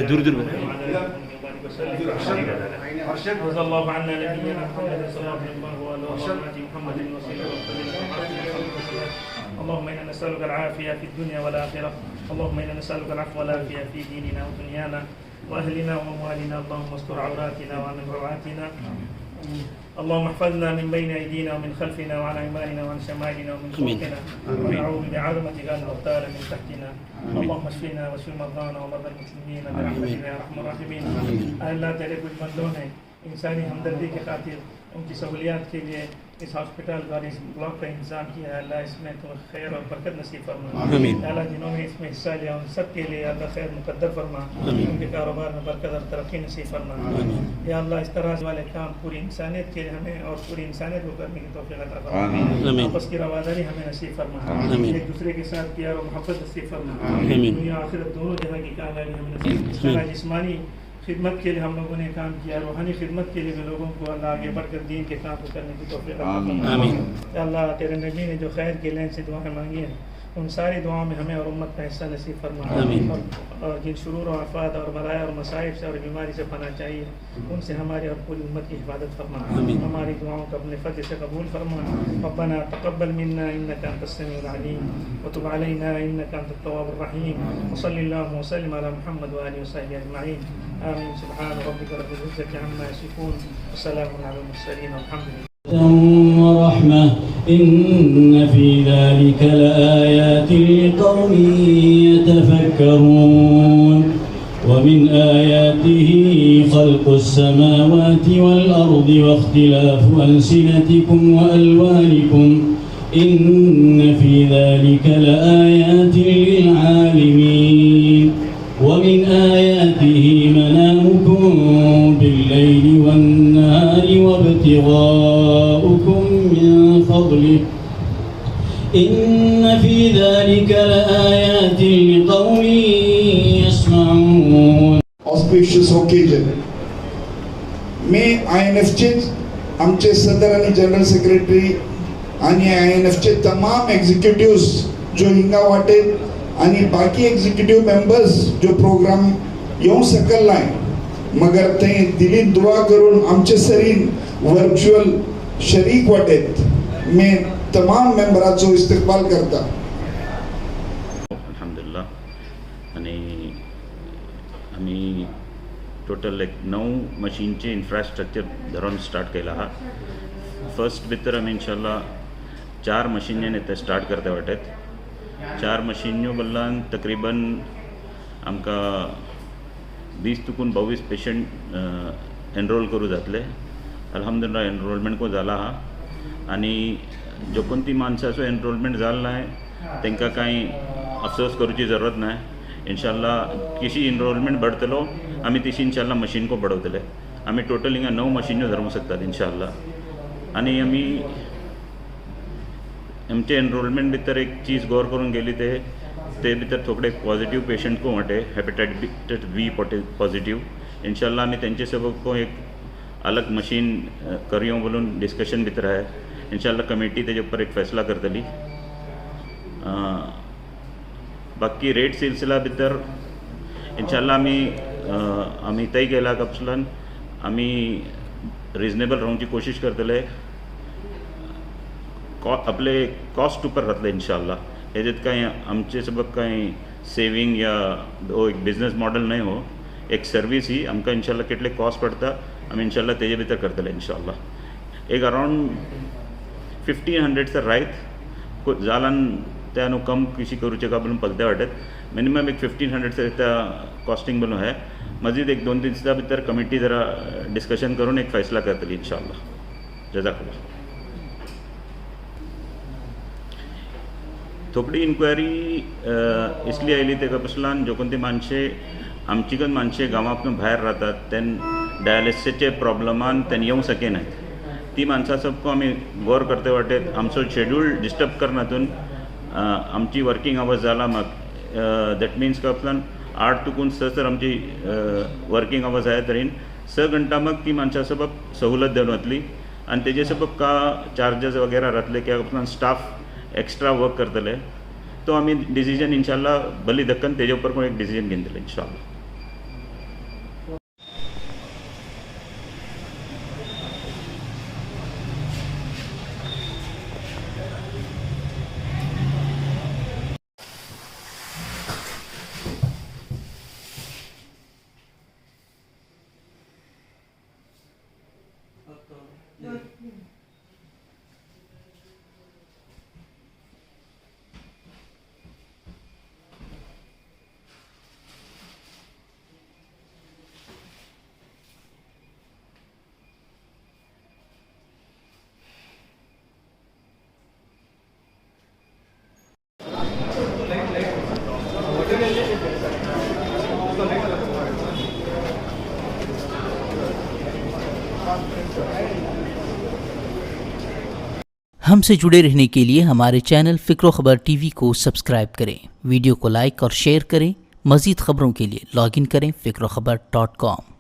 दूर दूर رضي الله عنا نبينا محمد صلى الله عليه وسلم. اللهم انا نسالك العافيه في الدنيا والاخره. اللهم انا نسالك العفو والعافيه في ديننا ودنيانا واهلنا واموالنا. اللهم استر عوراتنا ومن روعاتنا. اللهم احفظنا من بين ايدينا ومن خلفنا وعن ايماننا وعن شمائلنا ومن فوقنا. ونعوذ بعظمتك ان نغتال من تحتنا. اللهم اشفنا واشف مرضانا ومرضى المسلمين برحمتك يا ارحم الراحمين. अल्लाह तेरे कुछ बंदों ने इंसानी हमदर्दी के खातिर उनकी सहूलियात के लिए इस हॉस्पिटल का इस ब्लॉक का इंतजाम किया है। अल्लाह इसमें तो खैर और बरकत नसीब फरमा। अल्लाह जिन्होंने इसमें हिस्सा लिया उन सब के लिए अल्लाह खैर मुकद्दर फरमा। उनके कारोबार में बरकत और तरक्की नसीब फरमा। या अल्लाह इस तरह वाले काम पूरी इंसानियत के लिए हमें और पूरी इंसानियत को करने की तौफीक अता फरमा। आपस की रवादारी हमें नसीब फरमा। एक दूसरे के साथ प्यार और मोहब्बत नसीब फरमा। दुनिया आखिरत दोनों जगह की कामयाबी हमें नसीब फरमा। जिस्मानी खिदमत के लिए हम लोगों ने काम किया, रूहानी खिदमत के लिए भी लोगों को अल्लाह आगे बढ़कर दीन के काम को करने की तौफीक अता फरमा। अल्लाह तेरे नबी ने जो खैर के लेन से दुआएं मांगी हैं उन सारी दुआओं में हमें और उम्मत का हिस्सा नसीब फरमा। और जिन शुरूर और आफात और बलाया और मसाइब से और बीमारी से पना चाहिए उनसे हमारी और पूरी उम्मत की हिफाजत फरमा। हमारी दुआओं को अपने फजल से कबूल फरमा। रब्बना तक़ब्बल मिन्ना इन्नका अंतस समीउल अलीम व तुब अलैना इन्नका अंतत तव्वाबुर रहीम। व सल्लल्लाहु व सल्लिम अला मुहम्मद व आलिहि व सहबिहि अजमईन। आमीन। सुब्हान रब्बिका रब्बिल इज्जति अम्मा यसिफून व सलामुन अलल मुरसलीन वल्हम्दुलिल्लाह। ورحمة إن في ذلك لآيات لقوم يتفكرون ومن آياته خلق السماوات والأرض واختلاف ألسنتكم وألوانكم إن في ذلك لآيات للعالمين ومن آياته منامكم بالليل والنهار وابتغاؤكم من فضله إن في ذلك لآيات لقوم يسمعون. Auspicious occasion. May INFचे आमचे सदर आणि जनरल सेक्रेटरी आणि INFचे तमाम एक्झिक्युटिव्स जो हिंगा वाटेत आणि बाकी एक्झिक्युटिव्ह मेंबर्स जो प्रोग्राम येऊ सकल नाही मगर ते दिली दुआ करून आमचे सरीन वर्च्युअल शरीक वाटेत मी तमाम मेंबरांचो इस्तकबाल करता. अल्हम्दुलिल्लाह. आणि आम्ही टोटल 9 मशीनचे इन्फ्रास्ट्रक्चर धरून स्टार्ट केला हा. फर्स्ट भितर आम्ही इन्शाल्लाह 4 मशीन ते स्टार्ट करता वाटेत. 4 मशीन्यो बदलान तकरीबन आमकां 20 to 22 पेशंट एनरोल करू जातले. अल्हम्दुलिल्लाह एनरोलमेंट को जाला हा. आणि जो कोणती माणसाचो एनरोलमेंट जाल नाही तांकां कांय अफसोस करूची जरूरत नाही. इंशाल्लाह किशी एनरोलमेंट बढ़तलो आम्ही तशी इंशाल्लाह मशीन को बढ़वतले. आम्ही टोटल हिंगा 9 मशीन्यो धरूंक शकतात इंशाल्लाह. आणि आम्ही आमचे एनरोलमेंट भितर एक चीज गौर करून गेली ते भितर थोडे पॉझिटिव्ह पेशंट को वाटे हेपेटाइटिस बी पॉझिटिव्ह. इंशाल्लाह आम्ही त्यांचे सबब को एक अलग मशीन करियो बोलून डिस्कशन भितर आहे. इंशाल्लाह कमिटी तेजे ऊपर एक फैसला करतली. बाकी रेट सिलसिला भितर इंशाल्लाह आम्ही तय केला कपसलन आम्ही रिजनेबल राहूंची कोशिश करतले. आपले कॉस्ट ऊपर राहतले इंशाल्लाह. हेजेत काही आमचे सबब काही सेविंग या एक बिझनेस मॉडेल नाही हो. एक सर्विस ही आमकां इंशाल्लाह कितले कॉस्ट पडता आम्ही इंशाल्लाह तेजे भितर करतले इंशाल्लाह. एक अराउंड 1500 सर रायत जालान त्या नु कम किसी करूचे का बोलून पलते वाटत. मिनिमम एक 1500 से त्या कॉस्टिंग बोलून है. मजीद एक 2-3 दिसा भितर कमिटी जरा डिस्कशन करून एक फैसला करतली इंशाल्लाह. जजाकल्लाह. थोडी इन्क्वायरी इसलिए आयली ते कपसलान जो कोणती माणसे आमचीकन माणसे गांवांतून भायर राहतात तेन डायलिसिसचे प्रॉब्लमान तेन येऊ सके नाहीत. ती माणसां सबको आम्ही गौर करते वाटेत आमचो शेड्यूल डिस्टर्ब करनातून आमची वर्किंग आवर्स जाला मग दॅट मिन्स का आपल्यान 8 तुकून 6 तर आमची वर्किंग आवर्स आहे तरीन 6 घंटा मग ती माणसा सबब सहूलत देऊन वतली आणि तेजे सबब का चार्जेस वगैरह राहतले की आपल्यान स्टाफ एक्स्ट्रा वर्क करतले तो आम्ही डिसिजन इंशाल्लाह भली दक्कन तेजे ऊपर पण एक डिसिजन घेतले इंशाल्लाह. हमसे जुड़े रहने के लिए हमारे चैनल फ़िक्र ख़बर टीवी को सब्सक्राइब करें, वीडियो को लाइक और शेयर करें. मज़ीद ख़बरों के लिए लॉगिन करें फ़िक्रखबर.com.